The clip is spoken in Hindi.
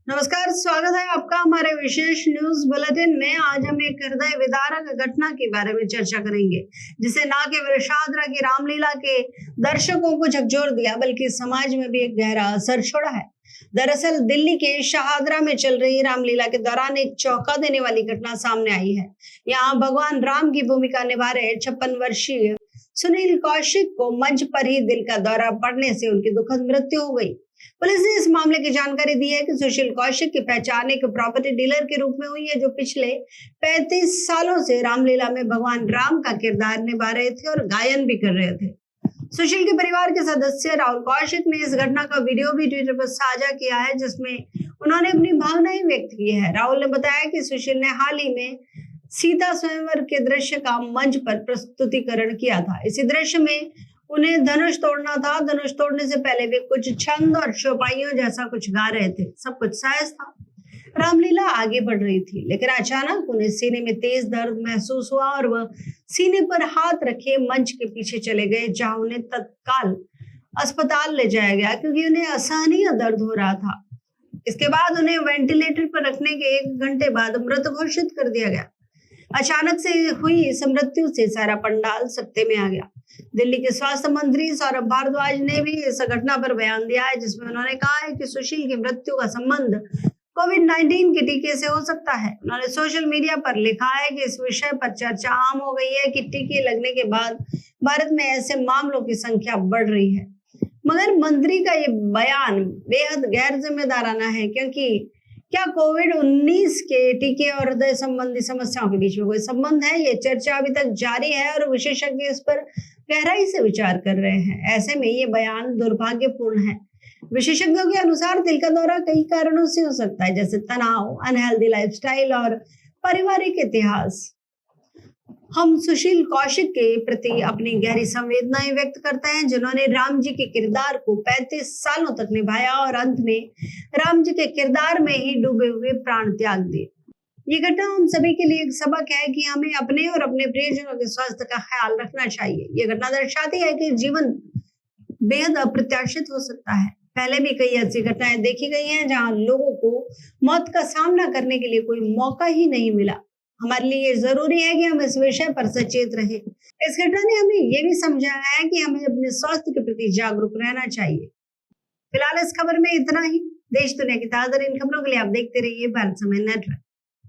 नमस्कार, स्वागत है आपका हमारे विशेष न्यूज बुलेटिन में। आज हम एक हृदय विदारक घटना के बारे में चर्चा करेंगे, जिसे न केवल शाहदरा की रामलीला के दर्शकों को झकझोर दिया, बल्कि समाज में भी एक गहरा असर छोड़ा है। दरअसल दिल्ली के शाहदरा में चल रही रामलीला के दौरान एक चौंका देने वाली घटना सामने आई है। यहाँ भगवान राम की भूमिका निभा रहे 56 वर्षीय सुनील कौशिक को मंच पर ही दिल का दौरा पड़ने से उनकी दुखद मृत्यु हो गई। पुलिस ने इस मामले की जानकारी दी है कि सुशील कौशिक की पहचान एक प्रॉपर्टी डीलर के रूप में हुई है, जो पिछले 35 सालों से रामलीला में भगवान राम का किरदार निभा रहे थे और गायन भी कर रहे थे। सुशील के परिवार के सदस्य राहुल कौशिक ने इस घटना का वीडियो भी ट्विटर पर साझा किया है, जिसमें उन्होंने अपनी भावनाएं व्यक्त की है। राहुल ने बताया कि सुशील ने हाल ही में सीता स्वयंवर के दृश्य का मंच पर प्रस्तुतिकरण किया था। इसी दृश्य में उन्हें धनुष तोड़ना था। धनुष तोड़ने से पहले वे कुछ छंद और चौपाइयों जैसा कुछ गा रहे थे। सब कुछ सहज था। रामलीला आगे बढ़ रही थी, लेकिन अचानक उन्हें सीने में तेज दर्द महसूस हुआ और वह सीने पर हाथ रखे मंच के पीछे चले गए, जहां उन्हें तत्काल अस्पताल ले जाया गया, क्योंकि उन्हें असहनीय दर्द हो रहा था। इसके बाद उन्हें वेंटिलेटर पर रखने के 1 घंटे बाद मृत घोषित कर दिया गया। अचानक से हुई इस मृत्यु से सारा पंडाल सकते में आ गया। दिल्ली के स्वास्थ्य मंत्री सौरभ भारद्वाज ने भी इस घटना पर बयान दिया है, जिसमें उन्होंने कहा है कि सुशील की मृत्यु का संबंध कोविड-19 के टीके से हो सकता है। उन्होंने सोशल मीडिया पर लिखा है कि इस विषय पर चर्चा आम हो गई है कि टीके लगने के बाद भारत में ऐसे मामलों की संख्या बढ़ रही है। मगर मंत्री का ये बयान बेहद गैर जिम्मेदाराना है, क्योंकि क्या कोविड-19 के टीके और हृदय संबंधी समस्याओं के बीच में कोई संबंध है? ये चर्चा अभी तक जारी है और विशेषज्ञ इस पर गहराई से विचार कर रहे हैं। ऐसे में ये बयान दुर्भाग्यपूर्ण है। विशेषज्ञों के अनुसार दिल का दौरा कई कारणों से हो सकता है, जैसे तनाव, अनहेल्दी लाइफस्टाइल और पारिवारिक इतिहास। हम सुशील कौशिक के प्रति अपनी गहरी संवेदनाएं व्यक्त करते हैं, जिन्होंने राम जी के किरदार को 35 सालों तक निभाया और अंत में राम जी के किरदार में ही डूबे हुए प्राण त्याग दिए। ये घटना हम सभी के लिए एक सबक है कि हमें अपने और अपने प्रियजनों के स्वास्थ्य का ख्याल रखना चाहिए। ये घटना दर्शाती है कि जीवन बेहद अप्रत्याशित हो सकता है। पहले भी कई ऐसी घटनाएं देखी गई हैं, जहां लोगों को मौत का सामना करने के लिए कोई मौका ही नहीं मिला। हमारे लिए ये जरूरी है कि हम इस विषय पर सचेत रहें। इस घटना ने हमें ये भी समझाया है कि हमें अपने स्वास्थ्य के प्रति जागरूक रहना चाहिए। फिलहाल इस खबर में इतना ही। देश दुनिया की ताजा इन खबरों के लिए आप देखते रहिए भारत समय नेटवर्क।